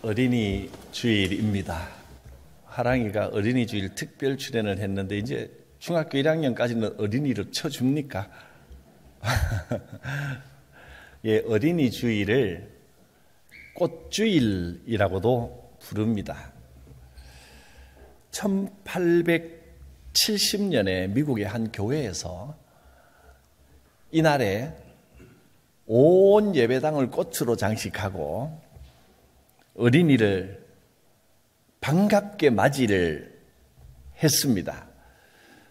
어린이 주일입니다. 하랑이가 어린이 주일 특별 출연을 했는데 이제 중학교 1학년까지는 어린이로 쳐줍니까? 예, 어린이 주일을 꽃주일이라고도 부릅니다. 1870년에 미국의 한 교회에서 이날에 온 예배당을 꽃으로 장식하고 어린이를 반갑게 맞이를 했습니다.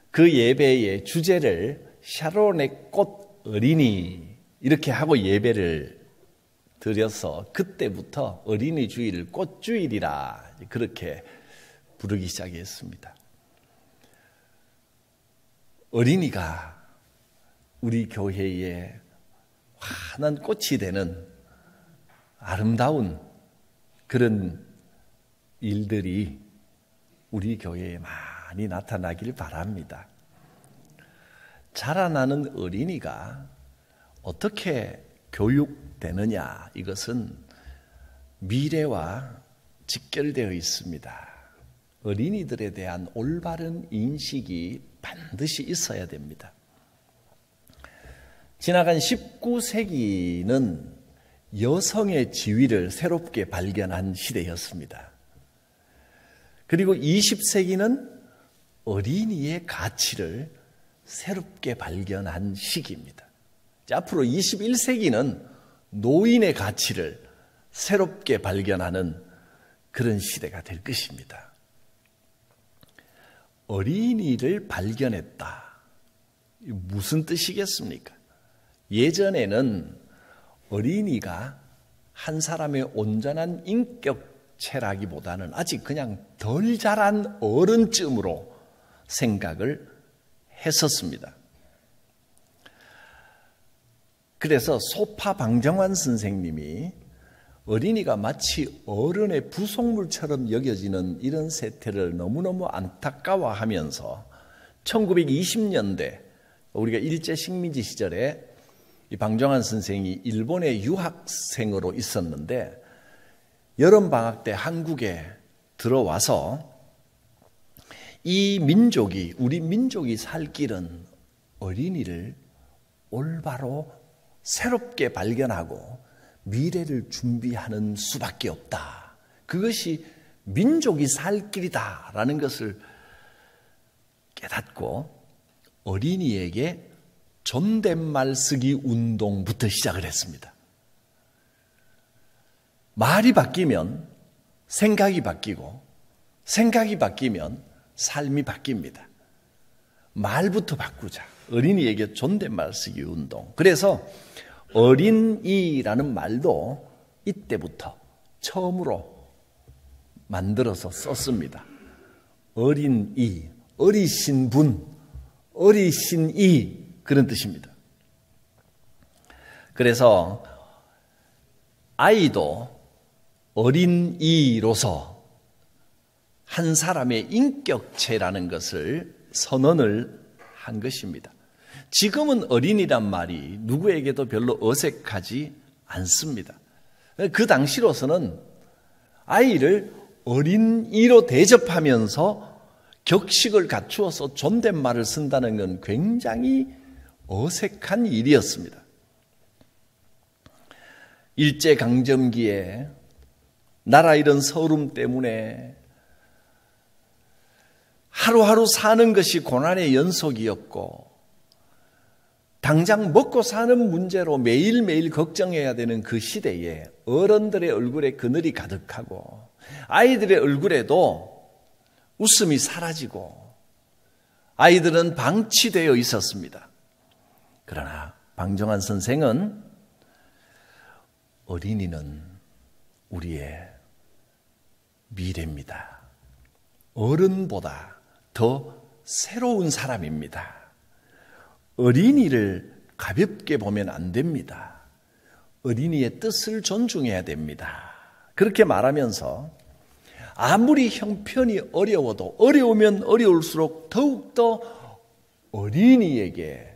그 예배의 주제를 샤론의 꽃 어린이 이렇게 하고 예배를 드려서 그때부터 어린이 주일을 꽃주일이라 그렇게 부르기 시작했습니다. 어린이가 우리 교회의 환한 꽃이 되는 아름다운 그런 일들이 우리 교회에 많이 나타나길 바랍니다. 자라나는 어린이가 어떻게 교육되느냐, 이것은 미래와 직결되어 있습니다. 어린이들에 대한 올바른 인식이 반드시 있어야 됩니다. 지나간 19세기는 여성의 지위를 새롭게 발견한 시대였습니다. 그리고 20세기는 어린이의 가치를 새롭게 발견한 시기입니다. 앞으로 21세기는 노인의 가치를 새롭게 발견하는 그런 시대가 될 것입니다. 어린이를 발견했다. 무슨 뜻이겠습니까? 예전에는 어린이가 한 사람의 온전한 인격체라기보다는 아직 그냥 덜 자란 어른쯤으로 생각을 했었습니다. 그래서 소파 방정환 선생님이 어린이가 마치 어른의 부속물처럼 여겨지는 이런 세태를 너무너무 안타까워하면서 1920년대 우리가 일제 식민지 시절에 이 방정환 선생이 일본의 유학생으로 있었는데 여름방학 때 한국에 들어와서 이 민족이, 우리 민족이 살 길은 어린이를 올바로 새롭게 발견하고 미래를 준비하는 수밖에 없다. 그것이 민족이 살 길이다라는 것을 깨닫고 어린이에게 존댓말 쓰기 운동부터 시작을 했습니다. 말이 바뀌면 생각이 바뀌고 생각이 바뀌면 삶이 바뀝니다. 말부터 바꾸자. 어린이에게 존댓말 쓰기 운동. 그래서 어린이라는 말도 이때부터 처음으로 만들어서 썼습니다. 어린이, 어리신 분, 어리신이 그런 뜻입니다. 그래서 아이도 어린이로서 한 사람의 인격체라는 것을 선언을 한 것입니다. 지금은 어린이란 말이 누구에게도 별로 어색하지 않습니다. 그 당시로서는 아이를 어린이로 대접하면서 격식을 갖추어서 존댓말을 쓴다는 건 굉장히 어색한 일이었습니다. 일제강점기에 나라 잃은 서름 때문에 하루하루 사는 것이 고난의 연속이었고 당장 먹고 사는 문제로 매일매일 걱정해야 되는 그 시대에 어른들의 얼굴에 그늘이 가득하고 아이들의 얼굴에도 웃음이 사라지고 아이들은 방치되어 있었습니다. 그러나 방정환 선생은 어린이는 우리의 미래입니다. 어른보다 더 새로운 사람입니다. 어린이를 가볍게 보면 안 됩니다. 어린이의 뜻을 존중해야 됩니다. 그렇게 말하면서 아무리 형편이 어려워도 어려우면 어려울수록 더욱더 어린이에게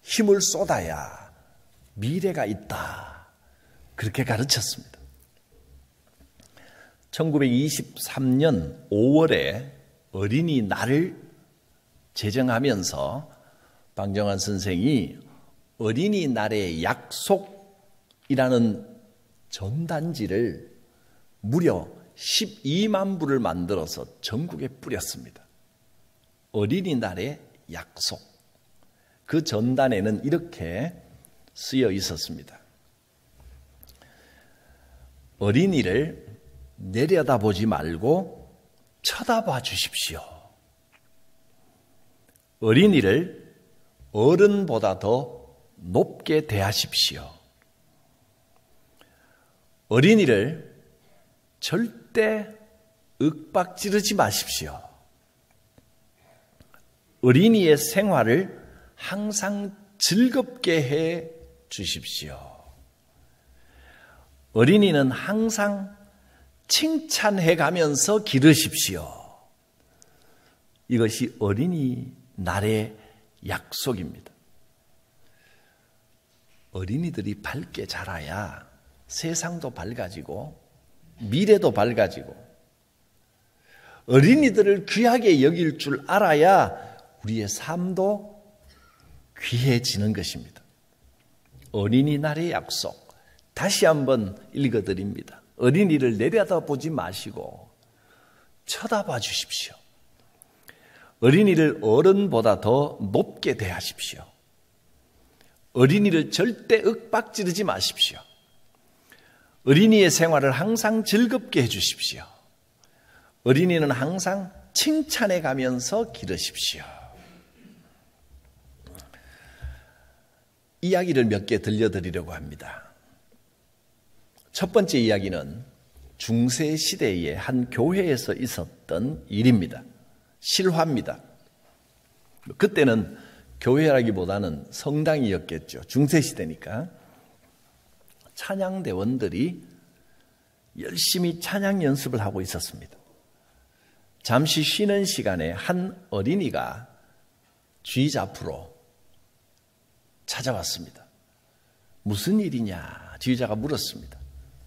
힘을 쏟아야 미래가 있다. 그렇게 가르쳤습니다. 1923년 5월에 어린이날을 제정하면서 방정환 선생이 어린이날의 약속이라는 전단지를 무려 12만 부를 만들어서 전국에 뿌렸습니다. 어린이날의 약속. 그 전단에는 이렇게 쓰여 있었습니다. 어린이를 내려다보지 말고 쳐다봐 주십시오. 어린이를 어른보다 더 높게 대하십시오. 어린이를 절대 윽박지르지 마십시오. 어린이의 생활을 항상 즐겁게 해 주십시오. 어린이는 항상 칭찬해 가면서 기르십시오. 이것이 어린이날의 약속입니다. 어린이들이 밝게 자라야 세상도 밝아지고 미래도 밝아지고 어린이들을 귀하게 여길 줄 알아야 우리의 삶도 귀해지는 것입니다. 어린이날의 약속 다시 한번 읽어드립니다. 어린이를 내려다보지 마시고 쳐다봐 주십시오. 어린이를 어른보다 더 높게 대하십시오. 어린이를 절대 윽박지르지 마십시오. 어린이의 생활을 항상 즐겁게 해주십시오. 어린이는 항상 칭찬해 가면서 기르십시오. 이야기를 몇 개 들려드리려고 합니다. 첫 번째 이야기는 중세시대의 한 교회에서 있었던 일입니다. 실화입니다. 그때는 교회라기보다는 성당이었겠죠. 중세시대니까. 찬양대원들이 열심히 찬양 연습을 하고 있었습니다. 잠시 쉬는 시간에 한 어린이가 주의자 앞으로 찾아왔습니다. 무슨 일이냐? 주의자가 물었습니다.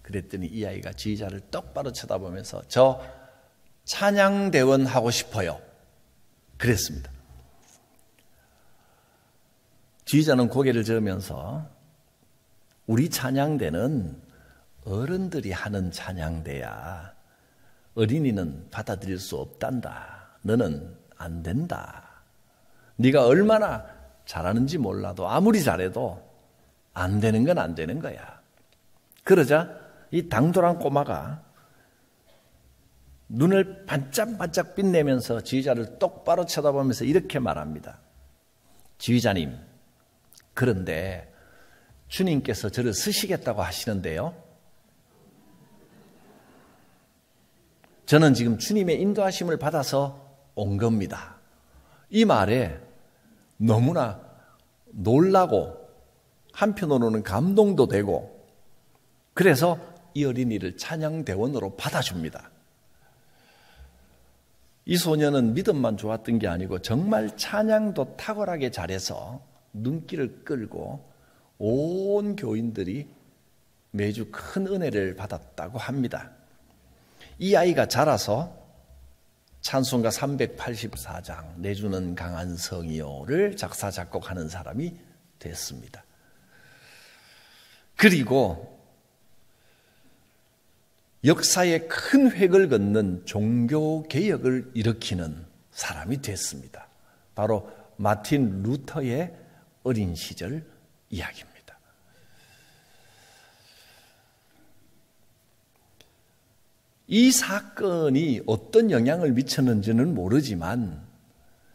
그랬더니 이 아이가 주의자를 똑바로 쳐다보면서 저 찬양대원 하고 싶어요. 그랬습니다. 주의자는 고개를 저으면서 우리 찬양대는 어른들이 하는 찬양대야. 어린이는 받아들일 수 없단다. 너는 안 된다. 네가 얼마나 잘하는지 몰라도 아무리 잘해도 안 되는 건 안 되는 거야. 그러자 이 당돌한 꼬마가 눈을 반짝반짝 빛내면서 지휘자를 똑바로 쳐다보면서 이렇게 말합니다. 지휘자님, 그런데 주님께서 저를 쓰시겠다고 하시는데요. 저는 지금 주님의 인도하심을 받아서 온 겁니다. 이 말에 너무나 놀라고 한편으로는 감동도 되고 그래서 이 어린이를 찬양대원으로 받아줍니다. 이 소녀는 믿음만 좋았던 게 아니고 정말 찬양도 탁월하게 잘해서 눈길을 끌고 온 교인들이 매주 큰 은혜를 받았다고 합니다. 이 아이가 자라서 찬송가 384장 내주는 강한 성이요를 작사 작곡하는 사람이 됐습니다. 그리고 역사에 큰 획을 긋는 종교개혁을 일으키는 사람이 됐습니다. 바로 마틴 루터의 어린 시절 이야기입니다. 이 사건이 어떤 영향을 미쳤는지는 모르지만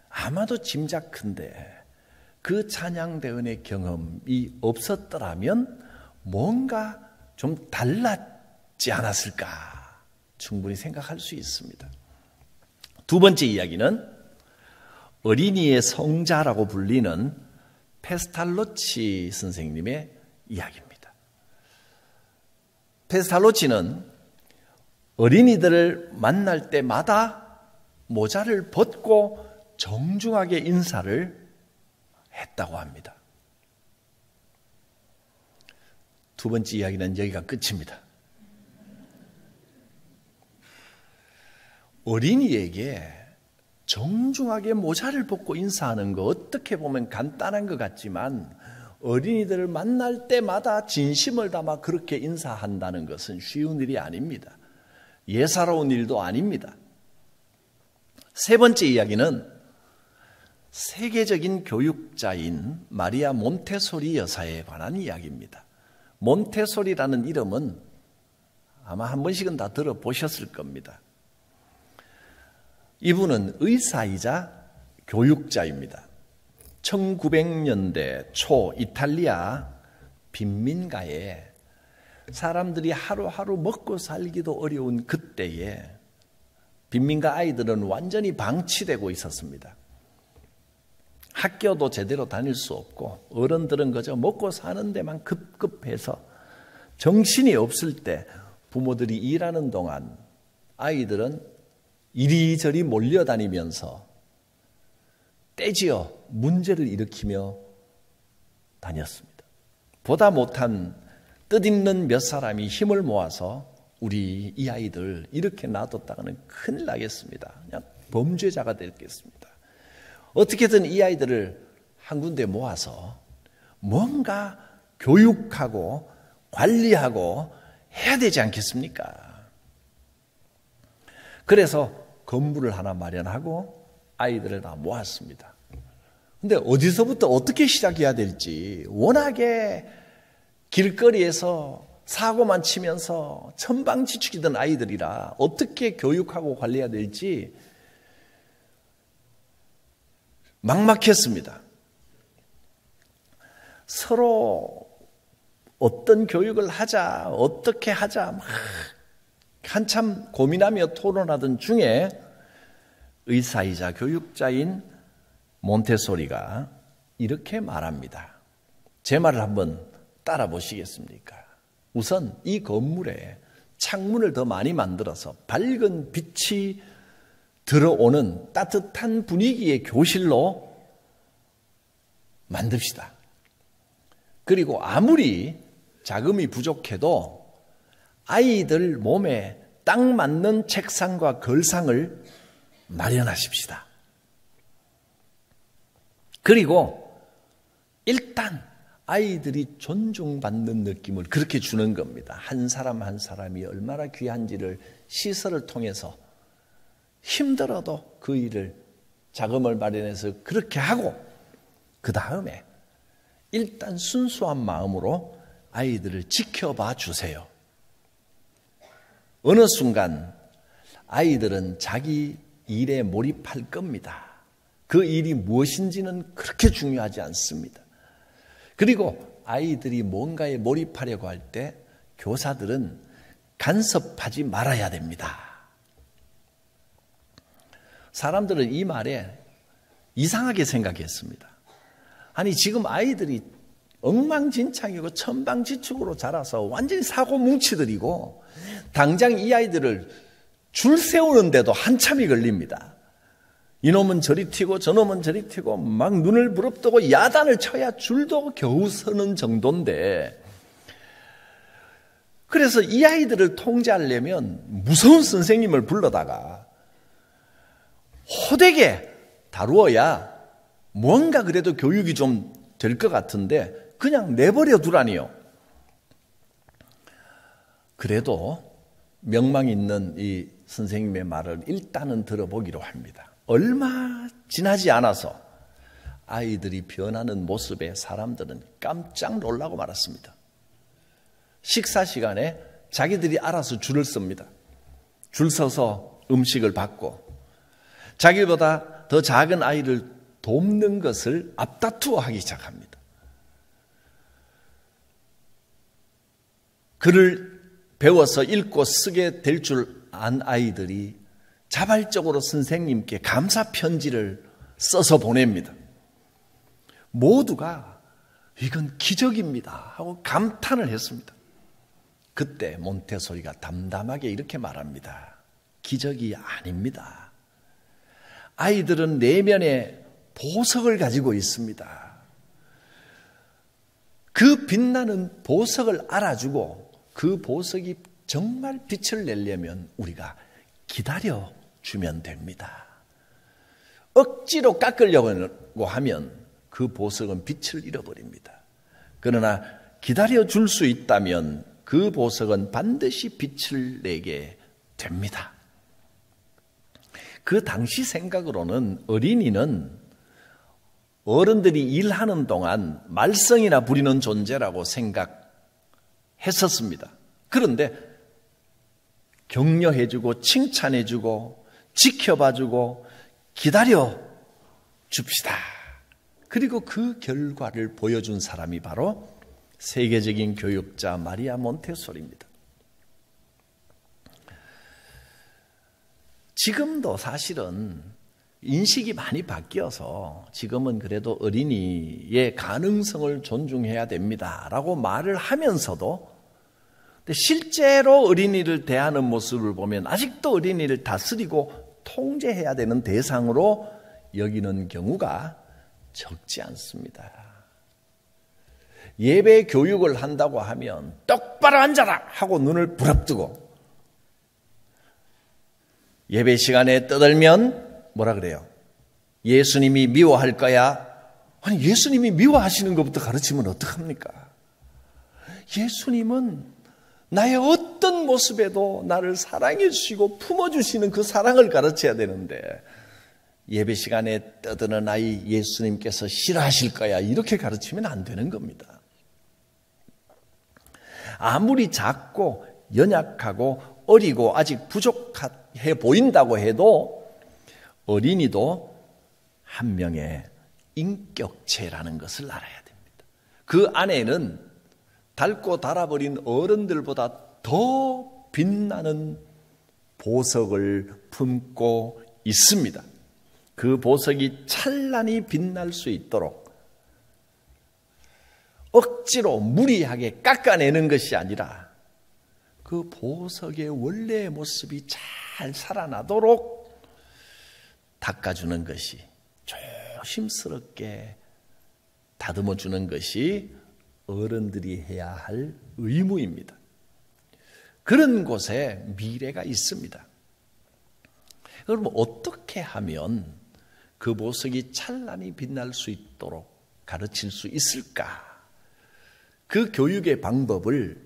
아마도 짐작컨대 그 찬양대원의 경험이 없었더라면 뭔가 좀 달랐지 않았을까 충분히 생각할 수 있습니다. 두 번째 이야기는 어린이의 성자라고 불리는 페스탈로치 선생님의 이야기입니다. 페스탈로치는 어린이들을 만날 때마다 모자를 벗고 정중하게 인사를 했다고 합니다. 두 번째 이야기는 여기가 끝입니다. 어린이에게 정중하게 모자를 벗고 인사하는 거 어떻게 보면 간단한 것 같지만 어린이들을 만날 때마다 진심을 담아 그렇게 인사한다는 것은 쉬운 일이 아닙니다. 예사로운 일도 아닙니다. 세 번째 이야기는 세계적인 교육자인 마리아 몬테소리 여사에 관한 이야기입니다. 몬테소리라는 이름은 아마 한 번씩은 다 들어보셨을 겁니다. 이분은 의사이자 교육자입니다. 1900년대 초 이탈리아 빈민가에 사람들이 하루하루 먹고 살기도 어려운 그때에 빈민가 아이들은 완전히 방치되고 있었습니다. 학교도 제대로 다닐 수 없고 어른들은 그저 먹고 사는 데만 급급해서 정신이 없을 때 부모들이 일하는 동안 아이들은 이리저리 몰려다니면서 떼지어 문제를 일으키며 다녔습니다. 보다 못한 뜻있는 몇 사람이 힘을 모아서 우리 이 아이들 이렇게 놔뒀다가는 큰일 나겠습니다. 그냥 범죄자가 되겠습니다. 어떻게든 이 아이들을 한 군데 모아서 뭔가 교육하고 관리하고 해야 되지 않겠습니까? 그래서 건물을 하나 마련하고 아이들을 다 모았습니다. 근데 어디서부터 어떻게 시작해야 될지 워낙에 길거리에서 사고만 치면서 천방지축이던 아이들이라 어떻게 교육하고 관리해야 될지 막막했습니다. 서로 어떤 교육을 하자, 어떻게 하자 막 한참 고민하며 토론하던 중에 의사이자 교육자인 몬테소리가 이렇게 말합니다. 제 말을 한번 따라 보시겠습니까? 우선 이 건물에 창문을 더 많이 만들어서 밝은 빛이 들어오는 따뜻한 분위기의 교실로 만듭시다. 그리고 아무리 자금이 부족해도 아이들 몸에 딱 맞는 책상과 걸상을 마련하십시다. 그리고 일단 아이들이 존중받는 느낌을 그렇게 주는 겁니다. 한 사람 한 사람이 얼마나 귀한지를 시설을 통해서 힘들어도 그 일을 자금을 마련해서 그렇게 하고 그 다음에 일단 순수한 마음으로 아이들을 지켜봐 주세요. 어느 순간 아이들은 자기 일에 몰입할 겁니다. 그 일이 무엇인지는 그렇게 중요하지 않습니다. 그리고 아이들이 뭔가에 몰입하려고 할 때 교사들은 간섭하지 말아야 됩니다. 사람들은 이 말에 이상하게 생각했습니다. 아니 지금 아이들이 엉망진창이고 천방지축으로 자라서 완전히 사고뭉치들이고 당장 이 아이들을 줄 세우는데도 한참이 걸립니다. 이놈은 저리 튀고 저놈은 저리 튀고 막 눈을 부릅뜨고 야단을 쳐야 줄도 겨우 서는 정도인데 그래서 이 아이들을 통제하려면 무서운 선생님을 불러다가 호되게 다루어야 뭔가 그래도 교육이 좀 될 것 같은데 그냥 내버려 두라니요. 그래도 명망 있는 이 선생님의 말을 일단은 들어보기로 합니다. 얼마 지나지 않아서 아이들이 변하는 모습에 사람들은 깜짝 놀라고 말았습니다. 식사 시간에 자기들이 알아서 줄을 섭니다. 줄 서서 음식을 받고 자기보다 더 작은 아이를 돕는 것을 앞다투어하기 시작합니다. 글을 배워서 읽고 쓰게 될 줄 안 아이들이 자발적으로 선생님께 감사 편지를 써서 보냅니다. 모두가 이건 기적입니다 하고 감탄을 했습니다. 그때 몬테소리가 담담하게 이렇게 말합니다. 기적이 아닙니다. 아이들은 내면에 보석을 가지고 있습니다. 그 빛나는 보석을 알아주고 그 보석이 정말 빛을 내려면 우리가 기다려 주면 됩니다. 억지로 깎으려고 하면 그 보석은 빛을 잃어버립니다. 그러나 기다려 줄 수 있다면 그 보석은 반드시 빛을 내게 됩니다. 그 당시 생각으로는 어린이는 어른들이 일하는 동안 말썽이나 부리는 존재라고 생각했었습니다. 그런데 격려해주고 칭찬해주고 지켜봐주고 기다려 줍시다. 그리고 그 결과를 보여준 사람이 바로 세계적인 교육자 마리아 몬테소리입니다. 지금도 사실은 인식이 많이 바뀌어서 지금은 그래도 어린이의 가능성을 존중해야 됩니다라고 말을 하면서도 실제로 어린이를 대하는 모습을 보면 아직도 어린이를 다스리고 통제해야 되는 대상으로 여기는 경우가 적지 않습니다. 예배 교육을 한다고 하면 똑바로 앉아라 하고 눈을 부릅뜨고 예배 시간에 떠들면 뭐라 그래요? 예수님이 미워할 거야. 아니 예수님이 미워하시는 것부터 가르치면 어떡합니까? 예수님은 나의 어떤 모습에도 나를 사랑해 주시고 품어주시는 그 사랑을 가르쳐야 되는데 예배 시간에 떠드는 아이 예수님께서 싫어하실 거야 이렇게 가르치면 안 되는 겁니다. 아무리 작고 연약하고 어리고 아직 부족해 보인다고 해도 어린이도 한 명의 인격체라는 것을 알아야 됩니다. 그 안에는 닳고 닳아버린 어른들보다 더 빛나는 보석을 품고 있습니다. 그 보석이 찬란히 빛날 수 있도록 억지로 무리하게 깎아내는 것이 아니라 그 보석의 원래의 모습이 잘 살아나도록 닦아주는 것이, 조심스럽게 다듬어주는 것이 어른들이 해야 할 의무입니다. 그런 곳에 미래가 있습니다. 그럼 어떻게 하면 그 보석이 찬란히 빛날 수 있도록 가르칠 수 있을까? 그 교육의 방법을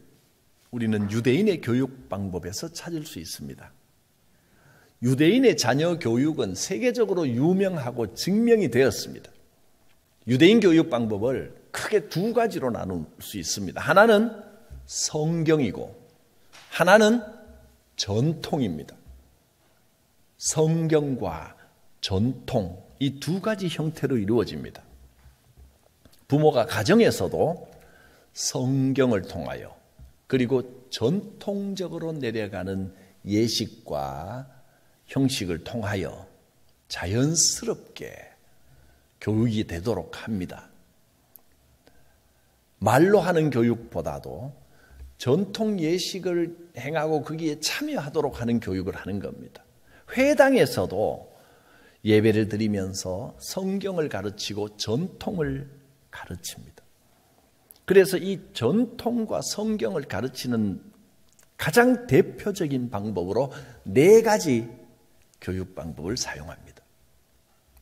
우리는 유대인의 교육 방법에서 찾을 수 있습니다. 유대인의 자녀 교육은 세계적으로 유명하고 증명이 되었습니다. 유대인 교육 방법을 크게 두 가지로 나눌 수 있습니다. 하나는 성경이고 하나는 전통입니다. 성경과 전통, 이 두 가지 형태로 이루어집니다. 부모가 가정에서도 성경을 통하여 그리고 전통적으로 내려가는 예식과 형식을 통하여 자연스럽게 교육이 되도록 합니다. 말로 하는 교육보다도 전통 예식을 행하고 거기에 참여하도록 하는 교육을 하는 겁니다. 회당에서도 예배를 드리면서 성경을 가르치고 전통을 가르칩니다. 그래서 이 전통과 성경을 가르치는 가장 대표적인 방법으로 4가지 교육 방법을 사용합니다.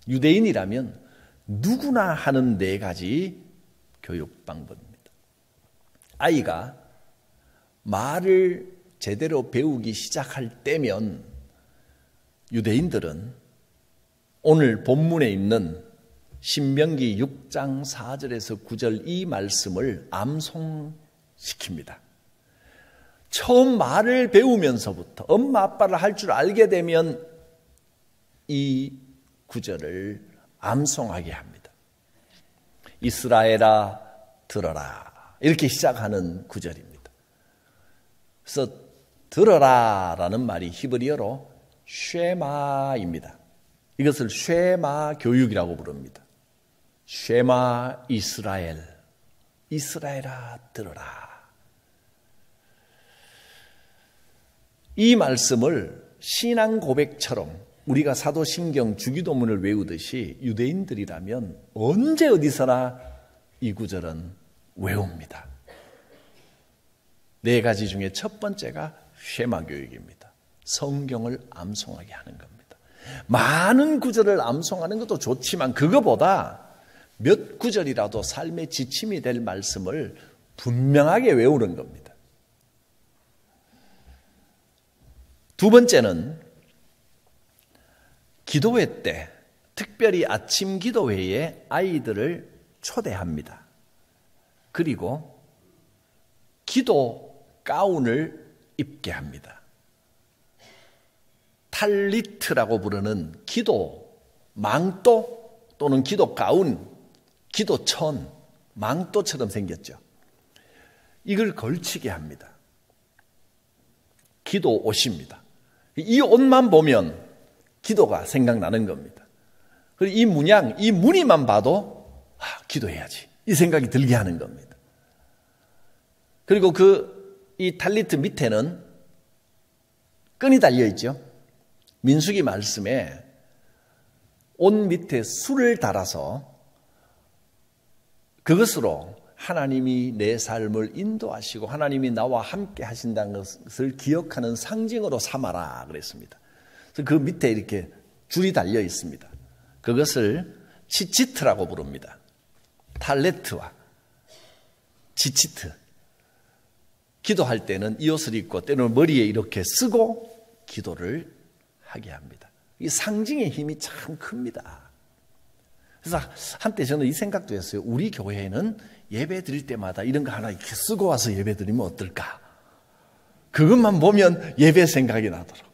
유대인이라면 누구나 하는 4가지 교육 방법입니다. 아이가 말을 제대로 배우기 시작할 때면 유대인들은 오늘 본문에 있는 신명기 6장 4절에서 9절 이 말씀을 암송시킵니다. 처음 말을 배우면서부터 엄마 아빠를 할 줄 알게 되면 이 구절을 암송하게 합니다. 이스라엘아 들어라 이렇게 시작하는 구절입니다. 그래서 들어라라는 말이 히브리어로 쉐마입니다. 이것을 쉐마 교육이라고 부릅니다. 쉐마 이스라엘, 이스라엘아 들어라. 이 말씀을 신앙 고백처럼 우리가 사도신경 주기도문을 외우듯이 유대인들이라면 언제 어디서나 이 구절은 외웁니다. 4가지 중에 첫 번째가 쉐마 교육입니다. 성경을 암송하게 하는 겁니다. 많은 구절을 암송하는 것도 좋지만 그거보다 몇 구절이라도 삶의 지침이 될 말씀을 분명하게 외우는 겁니다. 두 번째는 기도회 때, 특별히 아침 기도회에 아이들을 초대합니다. 그리고 기도 가운을 입게 합니다. 탈리트라고 부르는 기도 망토 또는 기도 가운, 기도천, 망토처럼 생겼죠. 이걸 걸치게 합니다. 기도 옷입니다. 이 옷만 보면 기도가 생각나는 겁니다. 그리고 이 문양, 이 무늬만 봐도 기도해야지 이 생각이 들게 하는 겁니다. 그리고 이 탈리트 밑에는 끈이 달려 있죠. 민수기 말씀에 옷 밑에 술을 달아서 그것으로 하나님이 내 삶을 인도하시고 하나님이 나와 함께 하신다는 것을 기억하는 상징으로 삼아라 그랬습니다. 그래서 그 밑에 이렇게 줄이 달려 있습니다. 그것을 치치트라고 부릅니다. 탈레트와 치치트. 기도할 때는 이 옷을 입고 때로는 머리에 이렇게 쓰고 기도를 하게 합니다. 이 상징의 힘이 참 큽니다. 그래서 한때 저는 이 생각도 했어요. 우리 교회에는 예배 드릴 때마다 이런 거 하나 이렇게 쓰고 와서 예배 드리면 어떨까? 그것만 보면 예배 생각이 나더라고요.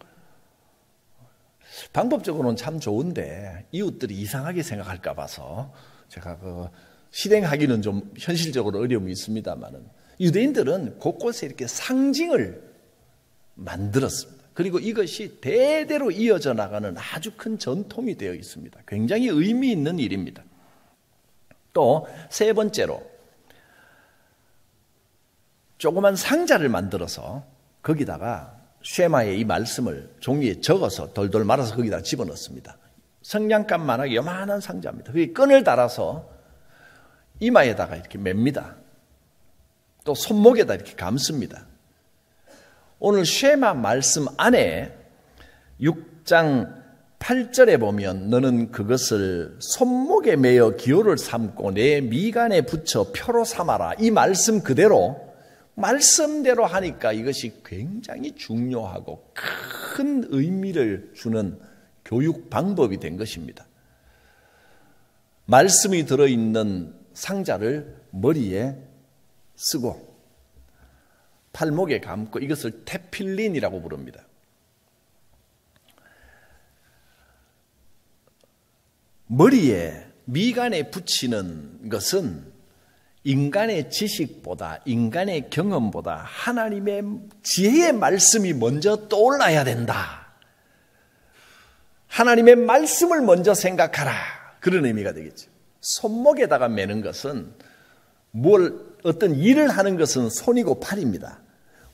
방법적으로는 참 좋은데 이웃들이 이상하게 생각할까 봐서 제가 실행하기는 좀 현실적으로 어려움이 있습니다만은 유대인들은 곳곳에 이렇게 상징을 만들었습니다. 그리고 이것이 대대로 이어져 나가는 아주 큰 전통이 되어 있습니다. 굉장히 의미 있는 일입니다. 또 세 번째로 조그만 상자를 만들어서 거기다가 쉐마의 이 말씀을 종이에 적어서 돌돌 말아서 거기다 집어넣습니다. 성냥감만하게 요만한 상자입니다. 거기 끈을 달아서 이마에다가 이렇게 맵니다. 또 손목에다 이렇게 감습니다. 오늘 쉐마 말씀 안에 6장 8절에 보면 너는 그것을 손목에 매어 기호를 삼고 내 미간에 붙여 표로 삼아라. 이 말씀 그대로 말씀대로 하니까 이것이 굉장히 중요하고 큰 의미를 주는 교육 방법이 된 것입니다. 말씀이 들어있는 상자를 머리에 쓰고 팔목에 감고 이것을 테필린이라고 부릅니다. 머리에 미간에 붙이는 것은 인간의 지식보다 인간의 경험보다 하나님의 지혜의 말씀이 먼저 떠올라야 된다. 하나님의 말씀을 먼저 생각하라. 그런 의미가 되겠죠. 손목에다가 매는 것은 어떤 일을 하는 것은 손이고 팔입니다.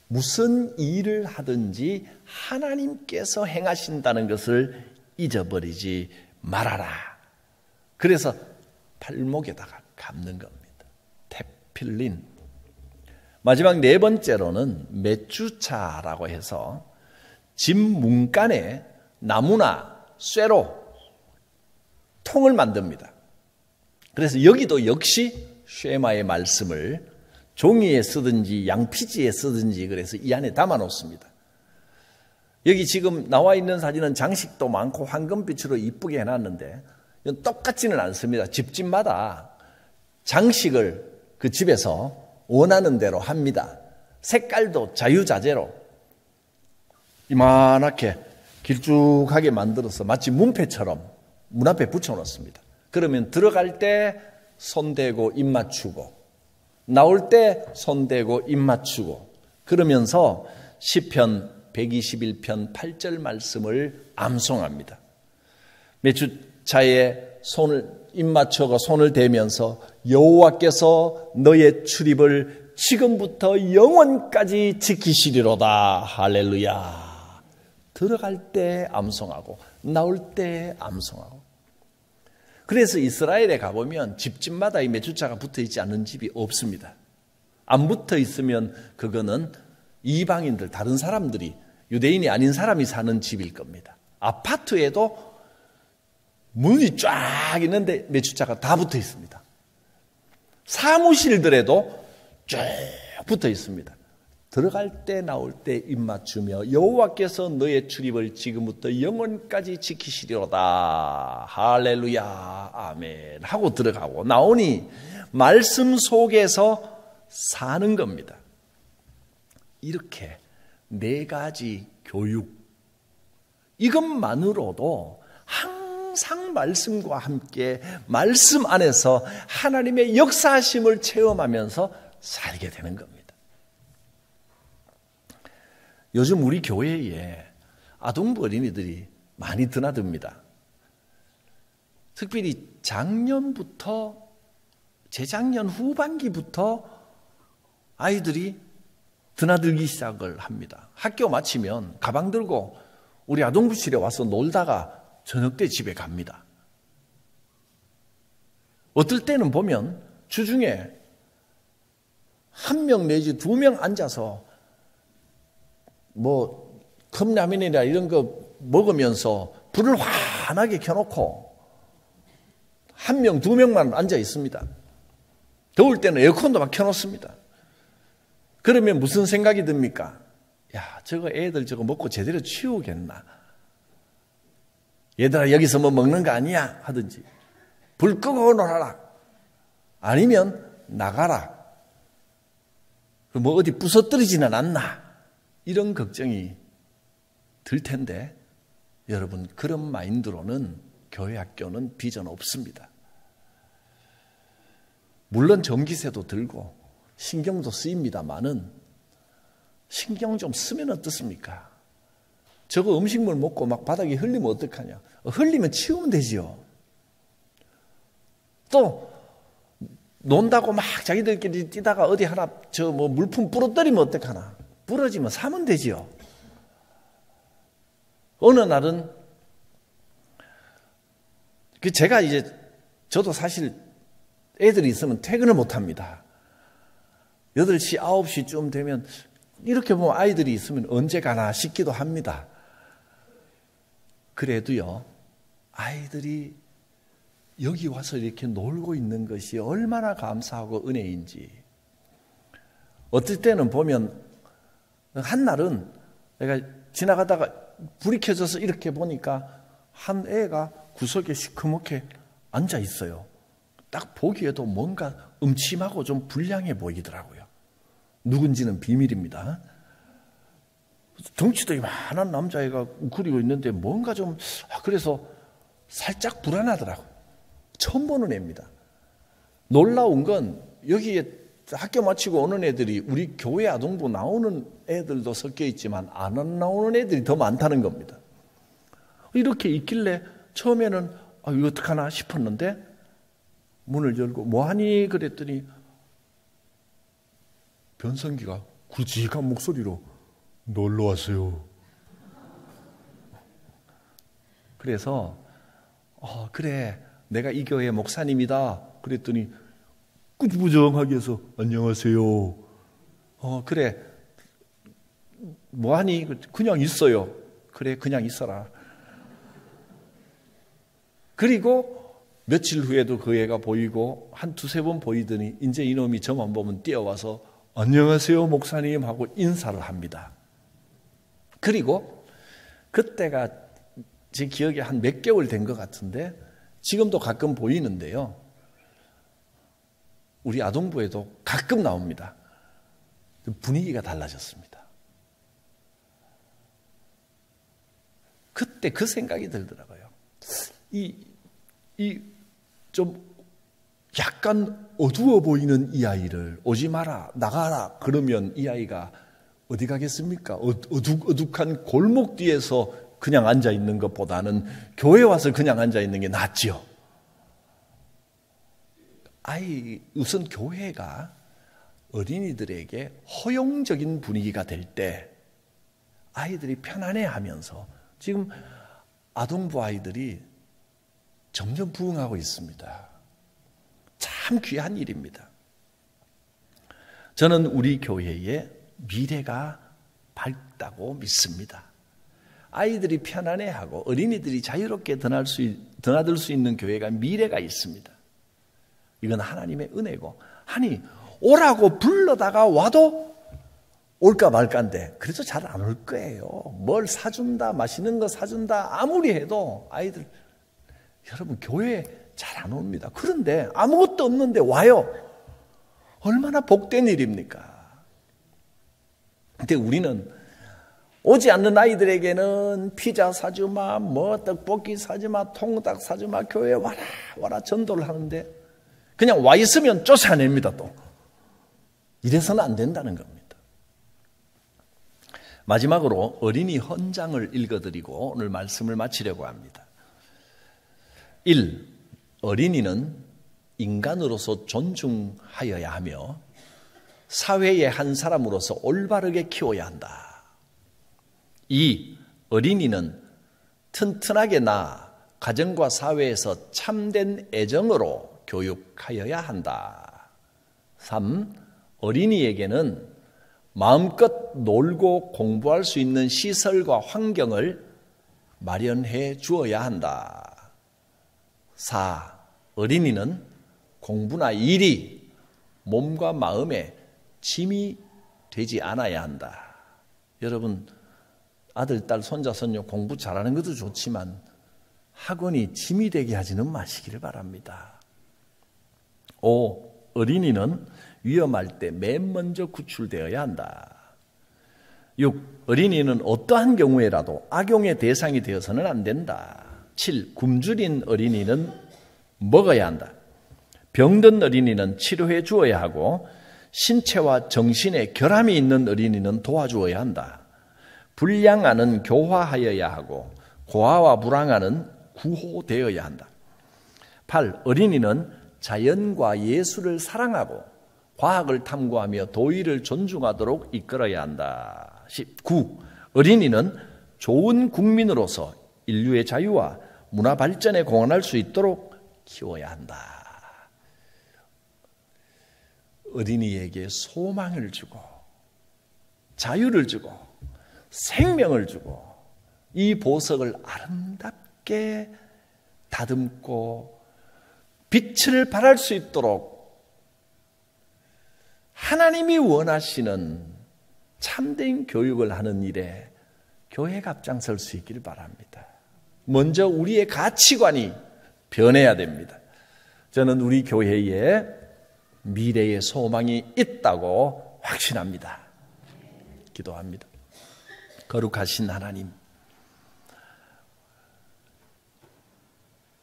무슨 일을 하든지 하나님께서 행하신다는 것을 잊어버리지 말아라. 그래서 팔목에다가 감는 겁니다. 테필린. 마지막 네 번째로는 메추차라고 해서 집 문간에 나무나 쇠로 통을 만듭니다. 그래서 여기도 역시 쉐마의 말씀을 종이에 쓰든지 양피지에 쓰든지 그래서 이 안에 담아 놓습니다. 여기 지금 나와 있는 사진은 장식도 많고 황금빛으로 이쁘게 해놨는데 이건 똑같지는 않습니다. 집집마다 장식을 그 집에서 원하는 대로 합니다. 색깔도 자유자재로 이만하게 길쭉하게 만들어서 마치 문패처럼 문 앞에 붙여놓습니다. 그러면 들어갈 때 손대고 입 맞추고 나올 때 손대고 입 맞추고 그러면서 시편 121편 8절 말씀을 암송합니다. 메추차에 입 맞춰가 손을 대면서 여호와께서 너의 출입을 지금부터 영원까지 지키시리로다. 할렐루야. 들어갈 때 암송하고 나올 때 암송하고. 그래서 이스라엘에 가보면 집집마다 이 메추차가 붙어있지 않은 집이 없습니다. 안 붙어 있으면 그거는 이방인들, 다른 사람들이 유대인이 아닌 사람이 사는 집일 겁니다. 아파트에도 문이 쫙 있는데 매주차가 다 붙어 있습니다. 사무실들에도 쭉 붙어 있습니다. 들어갈 때 나올 때 입맞추며 여호와께서 너의 출입을 지금부터 영원까지 지키시리로다. 할렐루야 아멘 하고 들어가고 나오니 말씀 속에서 사는 겁니다. 이렇게 네 가지 교육, 이것만으로도 항상 말씀과 함께 말씀 안에서 하나님의 역사하심을 체험하면서 살게 되는 겁니다. 요즘 우리 교회에 아동부 어린이들이 많이 드나듭니다. 특별히 작년부터, 재작년 후반기부터 아이들이 드나들기 시작을 합니다. 학교 마치면 가방 들고 우리 아동부실에 와서 놀다가 저녁 때 집에 갑니다. 어떨 때는 보면 주중에 1명 내지 2명 앉아서 뭐 컵라면이나 이런 거 먹으면서 불을 환하게 켜놓고 1명, 2명만 앉아 있습니다. 더울 때는 에어컨도 막 켜놓습니다. 그러면 무슨 생각이 듭니까? 야, 저거 애들 저거 먹고 제대로 치우겠나? 얘들아 여기서 뭐 먹는 거 아니야? 하든지 불 끄고 놀아라. 아니면 나가라. 뭐 어디 부서뜨리지는 않나? 이런 걱정이 들 텐데 여러분 그런 마인드로는 교회 학교는 비전 없습니다. 물론 전기세도 들고 신경도 쓰입니다만은 신경 좀 쓰면 어떻습니까? 저거 음식물 먹고 막 바닥에 흘리면 어떡하냐? 흘리면 치우면 되지요. 또 논다고 막 자기들끼리 뛰다가 어디 하나 저 뭐 물품 부러뜨리면 어떡하나? 부러지면 사면 되지요. 어느 날은 제가 이제 저도 사실 애들이 있으면 퇴근을 못 합니다. 8시, 9시쯤 되면 이렇게 보면 아이들이 있으면 언제 가나 싶기도 합니다. 그래도요, 아이들이 여기 와서 이렇게 놀고 있는 것이 얼마나 감사하고 은혜인지. 어떨 때는 보면 한날은 내가 지나가다가 불이 켜져서 이렇게 보니까 한 애가 구석에 시커멓게 앉아 있어요. 딱 보기에도 뭔가 음침하고 좀 불량해 보이더라고요. 누군지는 비밀입니다. 덩치도 이만한 남자애가 웅크리고 있는데 뭔가 좀 그래서 살짝 불안하더라고요. 처음 보는 애입니다. 놀라운 건 여기에 학교 마치고 오는 애들이 우리 교회 아동부 나오는 애들도 섞여 있지만 안 나오는 애들이 더 많다는 겁니다. 이렇게 있길래 처음에는 이거 어떡하나 싶었는데 문을 열고 뭐하니 그랬더니 변성기가 굵직한 목소리로 놀러 왔어요. 그래서 그래 내가 이 교회 목사님이다 그랬더니 꾸부정하게 해서 안녕하세요. 그래 뭐하니? 그냥 있어요. 그래 그냥 있어라. 그리고 며칠 후에도 그 애가 보이고 한 2-3번 보이더니 이제 이놈이 저만 보면 뛰어와서 안녕하세요 목사님 하고 인사를 합니다. 그리고 그때가 제 기억에 한 몇 개월 된 것 같은데 지금도 가끔 보이는데요. 우리 아동부에도 가끔 나옵니다. 분위기가 달라졌습니다. 그때 그 생각이 들더라고요. 좀 약간 어두워 보이는 이 아이를 오지 마라, 나가라 그러면 이 아이가 어디 가겠습니까? 어둑한 골목 뒤에서 그냥 앉아 있는 것보다는 교회 와서 그냥 앉아 있는 게 낫지요. 우선 교회가 어린이들에게 허용적인 분위기가 될 때 아이들이 편안해하면서 지금 아동부 아이들이 점점 부흥하고 있습니다. 참 귀한 일입니다. 저는 우리 교회의 미래가 밝다고 믿습니다. 아이들이 편안해하고 어린이들이 자유롭게 드나들 수 있는 교회가 미래가 있습니다. 이건 하나님의 은혜고, 아니 오라고 불러다가 와도 올까 말까인데 그래도 잘 안 올 거예요. 뭘 사준다, 맛있는 거 사준다 아무리 해도 아이들, 여러분 교회 잘 안 옵니다. 그런데 아무것도 없는데 와요. 얼마나 복된 일입니까? 근데 우리는 오지 않는 아이들에게는 피자 사주마, 뭐 떡볶이 사주마, 통닭 사주마, 교회 와라 전도를 하는데 그냥 와 있으면 쫓아냅니다. 또 이래서는 안 된다는 겁니다. 마지막으로 어린이 헌장을 읽어드리고 오늘 말씀을 마치려고 합니다. 1. 어린이는 인간으로서 존중하여야 하며 사회의 한 사람으로서 올바르게 키워야 한다. 2. 어린이는 튼튼하게 낳아 가정과 사회에서 참된 애정으로 교육하여야 한다. 3. 어린이에게는 마음껏 놀고 공부할 수 있는 시설과 환경을 마련해 주어야 한다. 4. 어린이는 공부나 일이 몸과 마음에 짐이 되지 않아야 한다. 여러분, 아들, 딸, 손자, 손녀 공부 잘하는 것도 좋지만 학원이 짐이 되게 하지는 마시기를 바랍니다. 5. 어린이는 위험할 때 맨 먼저 구출되어야 한다. 6. 어린이는 어떠한 경우에라도 악용의 대상이 되어서는 안 된다. 7. 굶주린 어린이는 먹어야 한다. 병든 어린이는 치료해 주어야 하고 신체와 정신에 결함이 있는 어린이는 도와주어야 한다. 불량아는 교화하여야 하고 고아와 불황아는 구호되어야 한다. 8. 어린이는 자연과 예술을 사랑하고 과학을 탐구하며 도의를 존중하도록 이끌어야 한다. 9. 어린이는 좋은 국민으로서 인류의 자유와 문화 발전에 공헌할 수 있도록 키워야 한다. 어린이에게 소망을 주고 자유를 주고 생명을 주고 이 보석을 아름답게 다듬고 빛을 발할 수 있도록 하나님이 원하시는 참된 교육을 하는 일에 교회가 앞장설 수 있기를 바랍니다. 먼저 우리의 가치관이 변해야 됩니다. 저는 우리 교회에 미래의 소망이 있다고 확신합니다. 기도합니다. 거룩하신 하나님,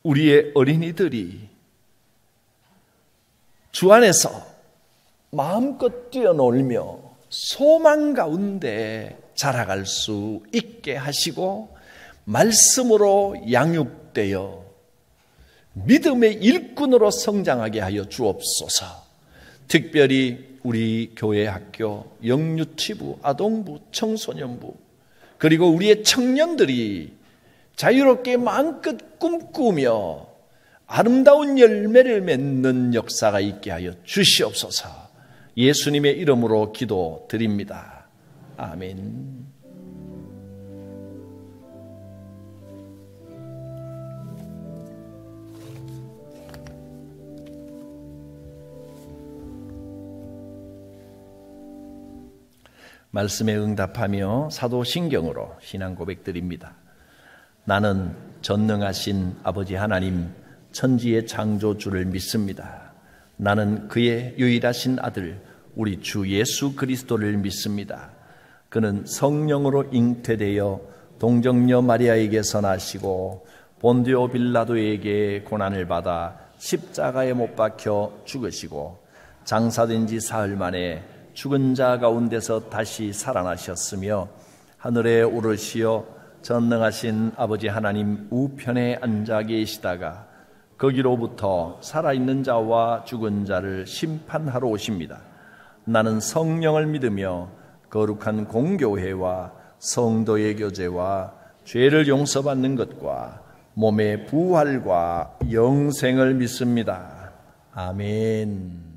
우리의 어린이들이 주 안에서 마음껏 뛰어놀며 소망 가운데 자라갈 수 있게 하시고 말씀으로 양육되어 믿음의 일꾼으로 성장하게 하여 주옵소서. 특별히 우리 교회 학교, 영유치부, 아동부, 청소년부 그리고 우리의 청년들이 자유롭게 마음껏 꿈꾸며 아름다운 열매를 맺는 역사가 있게 하여 주시옵소서. 예수님의 이름으로 기도드립니다. 아멘. 말씀에 응답하며 사도신경으로 신앙 고백드립니다. 나는 전능하신 아버지 하나님 천지의 창조주를 믿습니다. 나는 그의 유일하신 아들 우리 주 예수 그리스도를 믿습니다. 그는 성령으로 잉태되어 동정녀 마리아에게서 나시고 본디오 빌라도에게 고난을 받아 십자가에 못 박혀 죽으시고 장사된 지 사흘 만에 죽은 자 가운데서 다시 살아나셨으며 하늘에 오르시어 전능하신 아버지 하나님 우편에 앉아 계시다가 거기로부터 살아있는 자와 죽은 자를 심판하러 오십니다. 나는 성령을 믿으며 거룩한 공교회와 성도의 교제와 죄를 용서받는 것과 몸의 부활과 영생을 믿습니다. 아멘.